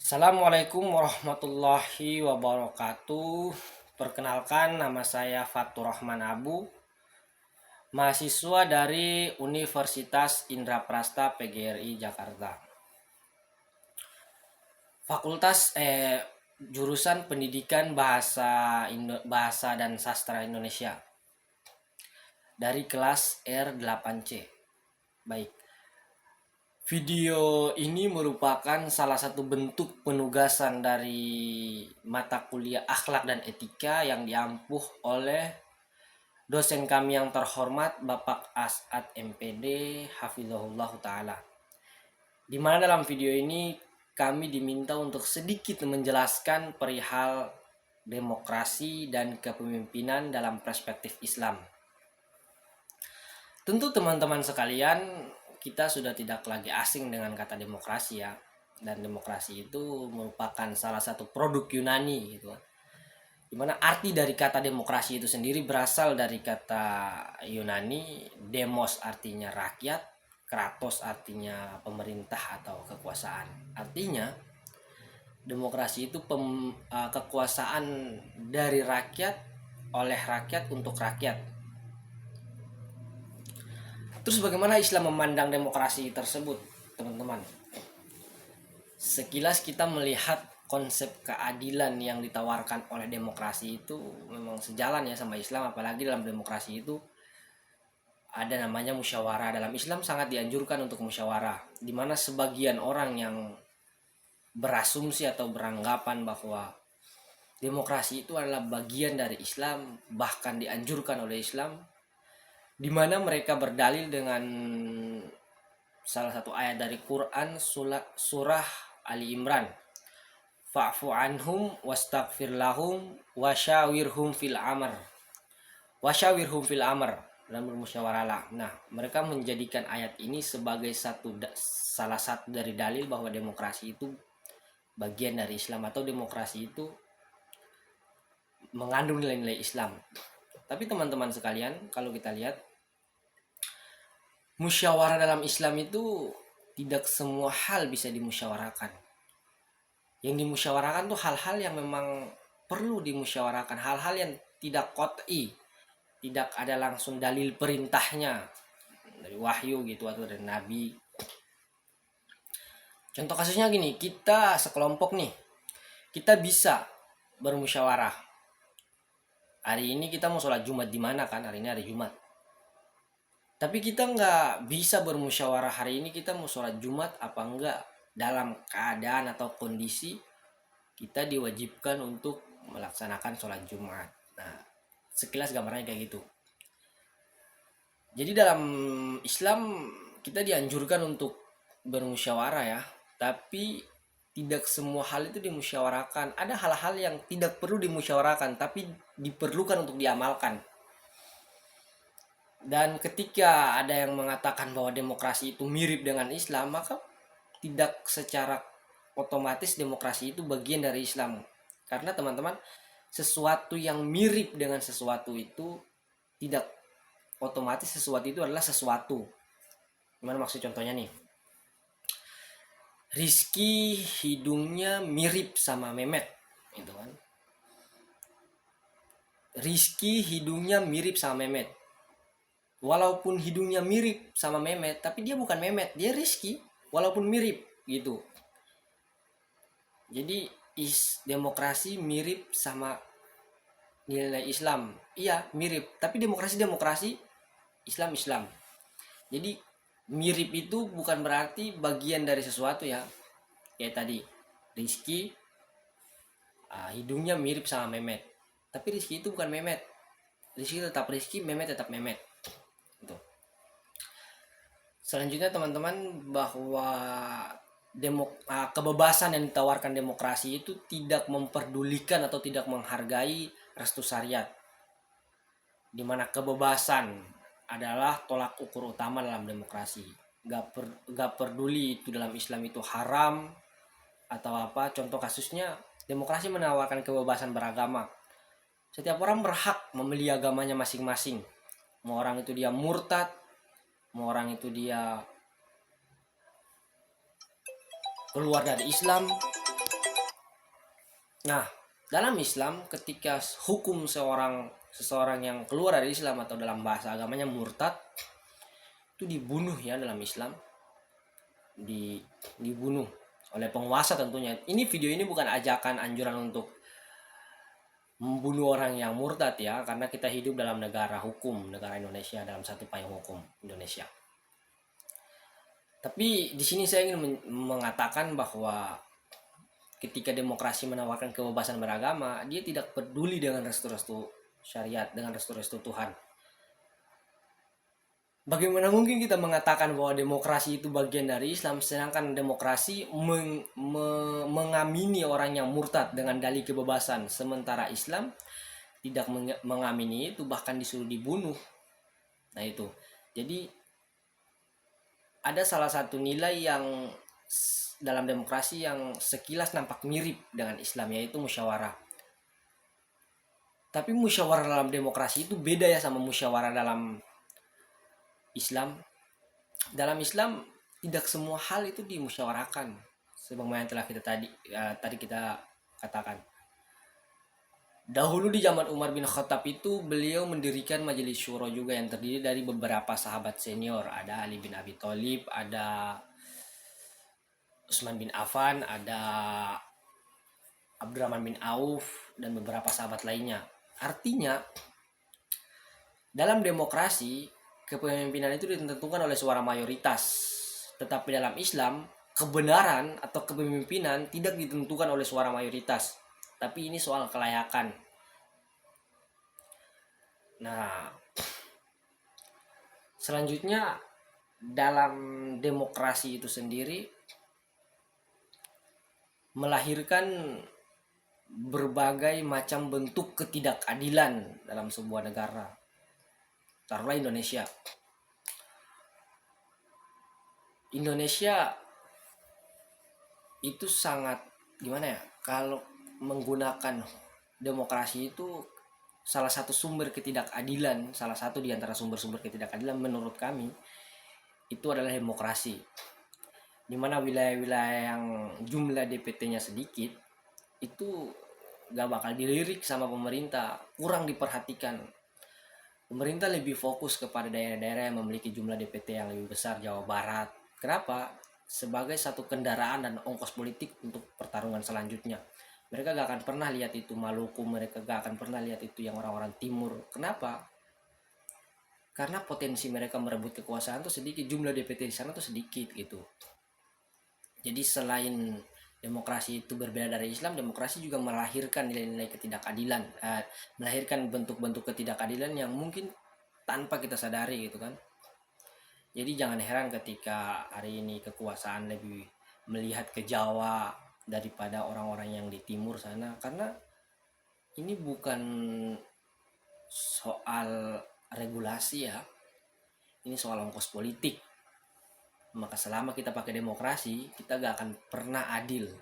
Assalamualaikum warahmatullahi wabarakatuh. Perkenalkan, nama saya Fatur Rahman Abu, mahasiswa dari Universitas Indraprasta PGRI Jakarta. Fakultas jurusan Pendidikan Bahasa dan Sastra Indonesia dari kelas R8C. Baik. Video ini merupakan salah satu bentuk penugasan dari mata kuliah akhlak dan etika yang diampuh oleh dosen kami yang terhormat Bapak As'ad MPD Hafizahullah Ta'ala. Di mana dalam video ini kami diminta untuk sedikit menjelaskan perihal demokrasi dan kepemimpinan dalam perspektif Islam. Tentu teman-teman sekalian, kita sudah tidak lagi asing dengan kata demokrasi ya. Dan demokrasi itu merupakan salah satu produk Yunani gitu. Dimana arti dari kata demokrasi itu sendiri berasal dari kata Yunani, demos artinya rakyat, kratos artinya pemerintah atau kekuasaan. Artinya demokrasi itu kekuasaan dari rakyat, oleh rakyat, untuk rakyat. Terus bagaimana Islam memandang demokrasi tersebut, teman-teman? Sekilas kita melihat konsep keadilan yang ditawarkan oleh demokrasi itu memang sejalan ya sama Islam, apalagi dalam demokrasi itu ada namanya musyawarah. Dalam Islam sangat dianjurkan untuk musyawarah, di mana sebagian orang yang berasumsi atau beranggapan bahwa demokrasi itu adalah bagian dari Islam, bahkan dianjurkan oleh Islam, di mana mereka berdalil dengan salah satu ayat dari Quran, surah Ali Imran, fa'fu anhum wastaghfir lahum wasyawirhum fil amr dan bermusyawarahlah. Nah, mereka menjadikan ayat ini sebagai salah satu dari dalil bahwa demokrasi itu bagian dari Islam, atau demokrasi itu mengandung nilai-nilai Islam. Tapi teman-teman sekalian, kalau kita lihat musyawarah dalam Islam itu tidak semua hal bisa dimusyawarahkan. Yang dimusyawarahkan tuh hal-hal yang memang perlu dimusyawarahkan, hal-hal yang tidak qat'i, tidak ada langsung dalil perintahnya dari wahyu gitu atau dari nabi. Contoh kasusnya gini, kita sekelompok nih, kita bisa bermusyawarah. Hari ini kita mau sholat Jumat di mana kan? Hari ini hari Jumat. Tapi kita nggak bisa bermusyawarah hari ini kita mau sholat Jumat apa enggak, dalam keadaan atau kondisi kita diwajibkan untuk melaksanakan sholat Jumat. Nah, sekilas gambarnya kayak gitu. Jadi dalam Islam kita dianjurkan untuk bermusyawarah ya, tapi tidak semua hal itu dimusyawarahkan. Ada hal-hal yang tidak perlu dimusyawarahkan tapi diperlukan untuk diamalkan. Dan ketika ada yang mengatakan bahwa demokrasi itu mirip dengan Islam, maka tidak secara otomatis demokrasi itu bagian dari Islam. Karena teman-teman, sesuatu yang mirip dengan sesuatu itu tidak otomatis sesuatu itu adalah sesuatu. Gimana maksud contohnya nih? Rizky hidungnya mirip sama Memet, gitu kan? Rizky hidungnya mirip sama Memet. Walaupun hidungnya mirip sama Memet, tapi dia bukan Memet, dia Rizky. Walaupun mirip, gitu. Jadi demokrasi mirip sama nilai Islam. Iya, mirip. Tapi demokrasi, Islam. Jadi mirip itu bukan berarti bagian dari sesuatu ya. Kayak tadi, Rizky hidungnya mirip sama Memet. Tapi Rizky itu bukan Memet. Rizky tetap Rizky, Memet tetap Memet. Gitu. Selanjutnya teman-teman, bahwa kebebasan yang ditawarkan demokrasi itu tidak memperdulikan atau tidak menghargai restu syariat, di mana kebebasan adalah tolak ukur utama dalam demokrasi. Gak peduli itu dalam Islam itu haram atau apa. Contoh kasusnya, demokrasi menawarkan kebebasan beragama. Setiap orang berhak memilih agamanya masing-masing. Mau orang itu dia murtad, mau orang itu dia keluar dari Islam, Nah, dalam Islam ketika hukum seseorang yang keluar dari Islam atau dalam bahasa agamanya murtad itu dibunuh ya dalam Islam, dibunuh oleh penguasa tentunya. Ini video ini bukan ajakan anjuran untuk membunuh orang yang murtad ya, karena kita hidup dalam negara hukum, negara Indonesia, dalam satu payung hukum Indonesia. Tapi di sini saya ingin mengatakan bahwa ketika demokrasi menawarkan kebebasan beragama, dia tidak peduli dengan restu-restu syariat, dengan restu-restu Tuhan. Bagaimana mungkin kita mengatakan bahwa demokrasi itu bagian dari Islam, sedangkan demokrasi mengamini orang yang murtad dengan dalih kebebasan, sementara Islam tidak mengamini itu, bahkan disuruh dibunuh. Nah itu, jadi ada salah satu nilai yang dalam demokrasi yang sekilas nampak mirip dengan Islam, yaitu musyawarah. Tapi musyawarah dalam demokrasi itu beda ya sama musyawarah dalam Islam. Dalam Islam tidak semua hal itu dimusyawarahkan, sebagaimana yang telah kita tadi kita katakan. Dahulu di zaman Umar bin Khattab itu beliau mendirikan majelis syuro juga yang terdiri dari beberapa sahabat senior. Ada Ali bin Abi Thalib, ada Utsman bin Affan, ada Abdurrahman bin Auf, dan beberapa sahabat lainnya. Artinya dalam demokrasi kepemimpinan itu ditentukan oleh suara mayoritas. Tetapi dalam Islam kebenaran atau kepemimpinan tidak ditentukan oleh suara mayoritas, tapi ini soal kelayakan. Nah, selanjutnya dalam demokrasi itu sendiri melahirkan berbagai macam bentuk ketidakadilan dalam sebuah negara. Taruhlah Indonesia. Indonesia itu sangat gimana ya, kalau menggunakan demokrasi itu salah satu sumber ketidakadilan, salah satu di antara sumber-sumber ketidakadilan menurut kami itu adalah demokrasi. Di mana wilayah-wilayah yang jumlah DPT-nya sedikit itu gak bakal dilirik sama pemerintah, kurang diperhatikan. Pemerintah lebih fokus kepada daerah-daerah yang memiliki jumlah DPT yang lebih besar, Jawa Barat. Kenapa? Sebagai satu kendaraan dan ongkos politik untuk pertarungan selanjutnya. Mereka gak akan pernah lihat itu Maluku, mereka gak akan pernah lihat itu yang orang-orang timur. Kenapa? Karena potensi mereka merebut kekuasaan tuh sedikit, jumlah DPT di sana tuh sedikit gitu. Jadi selain demokrasi itu berbeda dari Islam, demokrasi juga melahirkan nilai-nilai ketidakadilan, melahirkan bentuk-bentuk ketidakadilan yang mungkin tanpa kita sadari gitu kan. Jadi jangan heran ketika hari ini kekuasaan lebih melihat ke Jawa daripada orang-orang yang di timur sana, karena ini bukan soal regulasi ya, ini soal ongkos politik. Maka selama kita pakai demokrasi, kita gak akan pernah adil